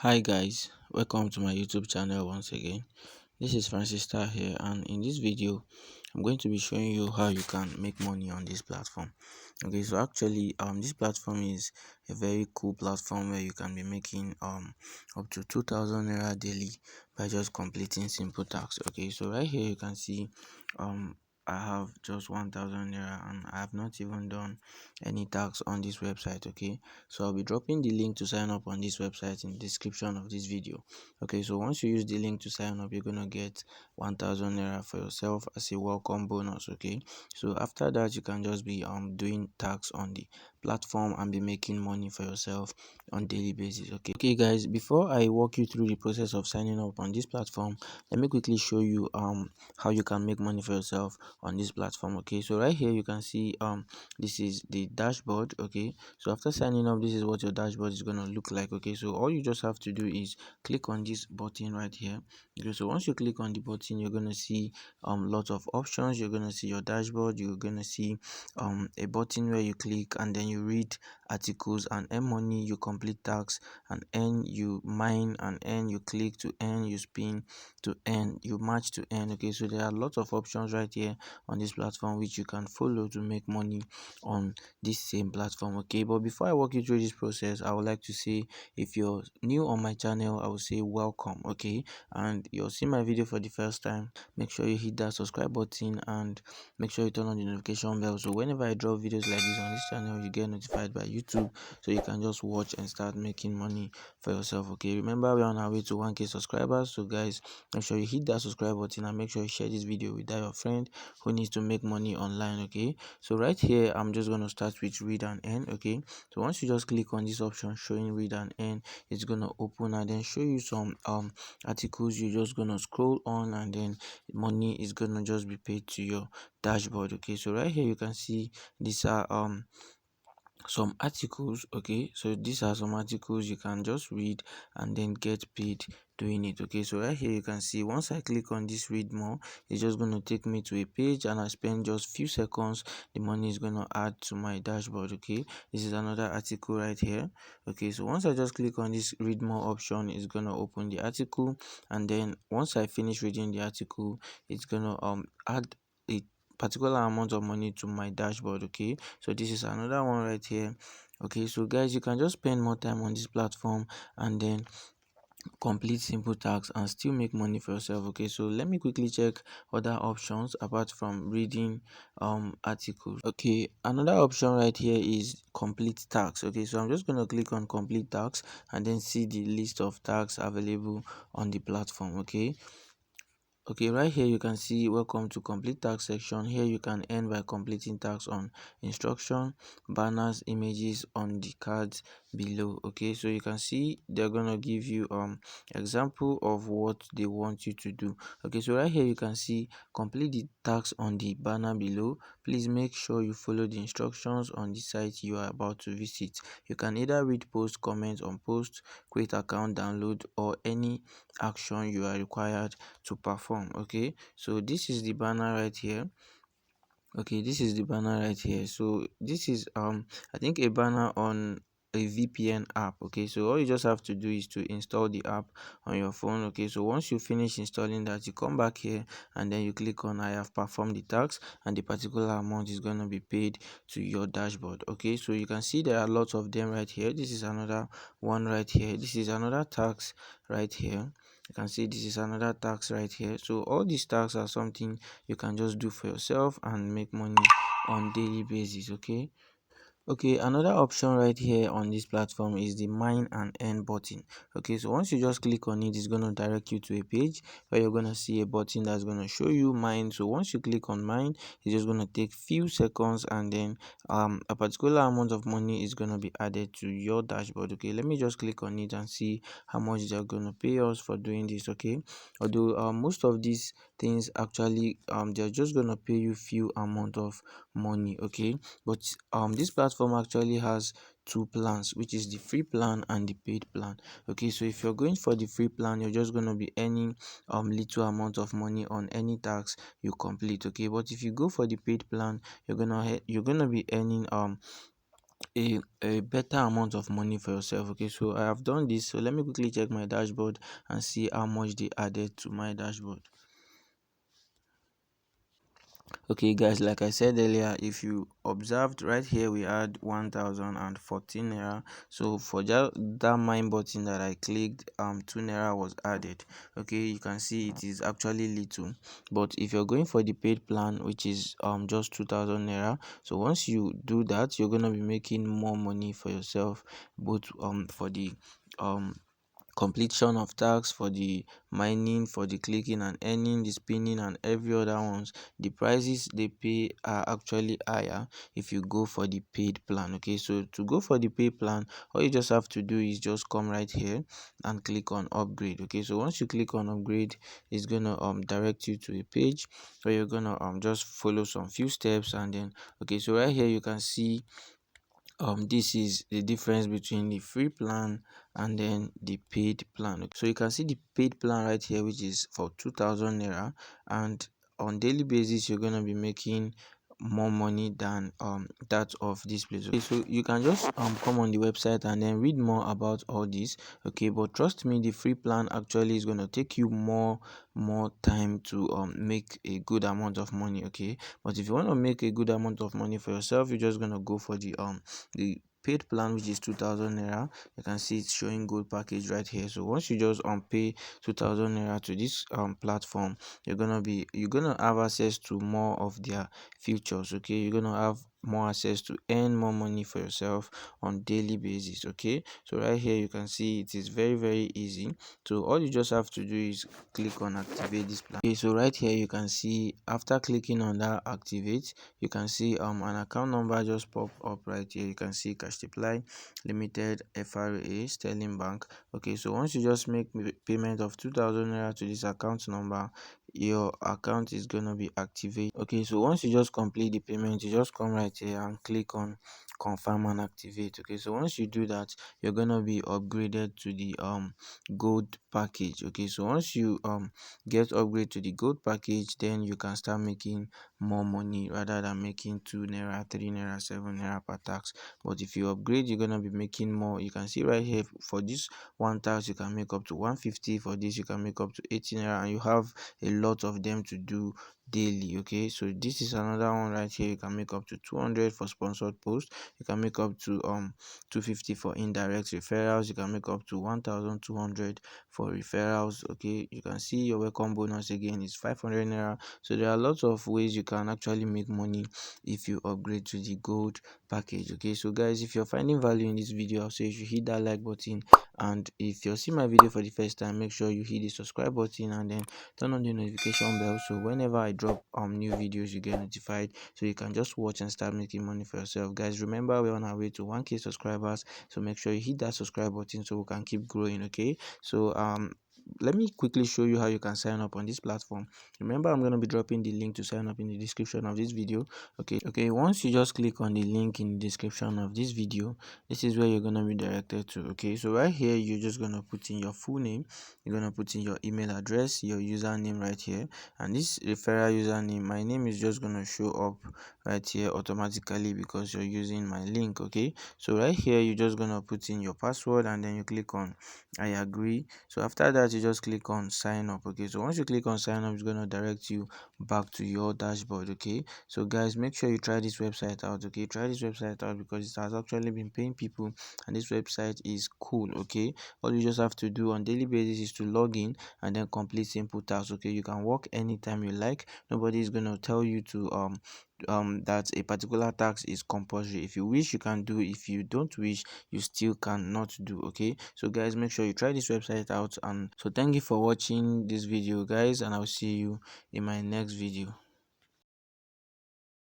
Hi guys, welcome to my YouTube channel once again. This is Francis Star here, and in this video I'm going to be showing you how you can make money on this platform. Okay, so actually this platform is a very cool platform where you can be making up to 2,000 naira daily by just completing simple tasks. Okay, so right here you can see I have just 1,000 naira and I have not even done any tasks on this website. Okay, so I'll be dropping the link to sign up on this website in the description of this video. Okay, so once you use the link to sign up, you're gonna get 1,000 naira for yourself as a welcome bonus. Okay, so after that you can just be doing tasks on the platform and be making money for yourself on daily basis. Okay guys, before I walk you through the process of signing up on this platform, let me quickly show you how you can make money for yourself on this platform. Okay, so right here you can see this is the dashboard. Okay, so after signing up, this is what your dashboard is going to look like. Okay, so all you just have to do is click on this button right here. Okay, so once you click on the button, you're going to see lots of options. You're going to see your dashboard. You're going to see a button where you click and then you read articles and earn money. You complete tasks and earn, you mine and earn, you click to earn, you spin to earn, you match to earn. Okay, so there are lots of options right here on this platform which you can follow to make money on this same platform. Okay, but before I walk you through this process, I would like to say, if you're new on my channel, I will say welcome. Okay, and you're seeing my video for the first time, make sure you hit that subscribe button and make sure you turn on the notification bell, so whenever I drop videos like this on this channel, you get notified by YouTube, so you can just watch and start making money for yourself. Okay, remember we're on our way to 1k subscribers, so guys, make sure you hit that subscribe button and make sure you share this video with your friend who needs to make money online. Okay, so right here I'm just going to start with read and earn. Okay, so once you just click on this option showing read and earn, it's going to open and then show you some articles. You're just going to scroll on and then money is going to just be paid to your dashboard. Okay, so right here you can see these are some articles. Okay, so these are some articles you can just read and then get paid doing it. Okay, so right here you can see once I click on this read more, it's just going to take me to a page and I spend just few seconds, the money is going to add to my dashboard. Okay, this is another article right here. Okay, so once I just click on this read more option, it's going to open the article, and then once I finish reading the article, it's going to add a particular amount of money to my dashboard. Okay, so this is another one right here. Okay, so guys, you can just spend more time on this platform and then complete simple tasks and still make money for yourself. Okay, so let me quickly check other options apart from reading articles. Okay, another option right here is complete tasks. Okay, so I'm just going to click on complete tasks and then see the list of tasks available on the platform. Okay, right here you can see welcome to complete task section. Here you can earn by completing tasks on instruction, banners, images on the cards below. Okay, so you can see they're gonna give you example of what they want you to do. Okay, so right here you can see complete the tasks on the banner below. Please make sure you follow the instructions on the site you are about to visit. You can either read post, comment on post, create account, download, or any action you are required to perform. Okay, so this is the banner right here. Okay, this is the banner right here. So this is I think a banner on a VPN app. Okay, so all you just have to do is to install the app on your phone. Okay, so once you finish installing that, you come back here and then you click on I have performed the task, and the particular amount is going to be paid to your dashboard. Okay, so you can see there are lots of them right here. This is another one right here. This is another task right here. You can see this is another tax right here. So all these tasks are something you can just do for yourself and make money on daily basis. Okay, another option right here on this platform is the mine and earn button. Okay, so once you just click on it, it's going to direct you to a page where you're going to see a button that's going to show you mine. So once you click on mine, it's just going to take few seconds and then a particular amount of money is going to be added to your dashboard. Okay, let me just click on it and see how much they're going to pay us for doing this. Okay, although most of these things actually they're just going to pay you few amount of money. Okay, but this platform actually has two plans, which is the free plan and the paid plan. Okay, so if you're going for the free plan, you're just going to be earning little amount of money on any task you complete. Okay, but if you go for the paid plan, you're gonna be earning a better amount of money for yourself. Okay, so I have done this, so let me quickly check my dashboard and see how much they added to my dashboard. Okay guys, like I said earlier, if you observed right here, we had 1014 naira. So for just that mine button that I clicked, 2 naira was added. Okay, you can see it is actually little, but if you're going for the paid plan, which is just 2000 naira, so once you do that, you're gonna be making more money for yourself, both for the um completion of tasks, for the mining, for the clicking and earning, the spinning and every other ones. The prices they pay are actually higher if you go for the paid plan. Okay, so to go for the paid plan, all you just have to do is just come right here and click on upgrade. Okay, so once you click on upgrade, it's gonna direct you to a page where you're gonna just follow some few steps, and then okay, so right here you can see this is the difference between the free plan and then the paid plan. Okay, so you can see the paid plan right here, which is for 2000 naira, and on daily basis you're gonna be making more money than that of this place. Okay, so you can just come on the website and then read more about all this. Okay, but trust me, the free plan actually is going to take you more time to make a good amount of money. Okay, but if you want to make a good amount of money for yourself, you're just going to go for the paid plan, which is 2000 naira. You can see it's showing gold package right here. So once you just pay 2000 naira to this platform, you're gonna have access to more of their features. Okay, you're gonna have more access to earn more money for yourself on daily basis. Okay, so right here you can see it is very easy. So all you just have to do is click on activate this plan. Okay, so right here you can see, after clicking on that activate, you can see an account number just pop up right here. You can see cash supply limited FRA Sterling Bank. Okay, so once you just make payment of 2000 naira to this account number, your account is gonna be activated. Okay, so once you just complete the payment, you just come right here and click on confirm and activate. Okay, so once you do that, you're gonna be upgraded to the gold package. Okay, so once you get upgrade to the gold package, then you can start making more money rather than making 2 naira, 3 naira, 7 naira per tax. But if you upgrade, you're gonna be making more. You can see right here, for this one tax you can make up to 150, for this you can make up to 80 naira, and you have a lot of them to do daily. Okay, so this is another one right here. You can make up to 200 for sponsored post. You can make up to 250 for indirect referrals. You can make up to 1200 for referrals. Okay, you can see your welcome bonus again is 500 naira. So there are lots of ways you can actually make money if you upgrade to the gold package. Okay, so guys, if you're finding value in this video, I'll say you should hit that like button, and if you're seeing my video for the first time, make sure you hit the subscribe button and then turn on the notification bell, so whenever I drop new videos, you get notified, so you can just watch and start making money for yourself. Guys, remember, we're on our way to 1k subscribers, so make sure you hit that subscribe button so we can keep growing. Okay, so let me quickly show you how you can sign up on this platform. Remember, I'm going to be dropping the link to sign up in the description of this video. Okay, once you just click on the link in the description of this video, this is where you're going to be directed to. Okay, so right here you're just going to put in your full name, you're going to put in your email address, your username right here, and this referral username, my name is just going to show up right here automatically because you're using my link. Okay, so right here you're just going to put in your password and then you click on I agree. So after that you just click on sign up. Okay, so once you click on sign up, it's going to direct you back to your dashboard. Okay, so guys, make sure you try this website out. Okay, try this website out because it has actually been paying people, and this website is cool. Okay, all you just have to do on daily basis is to log in and then complete simple tasks. Okay, you can work anytime you like. Nobody is going to tell you to that a particular task is compulsory. If you wish, you can do. If you don't wish, you still cannot do. Okay, so guys, make sure you try this website out. And so thank you for watching this video, guys, and I'll see you in my next video.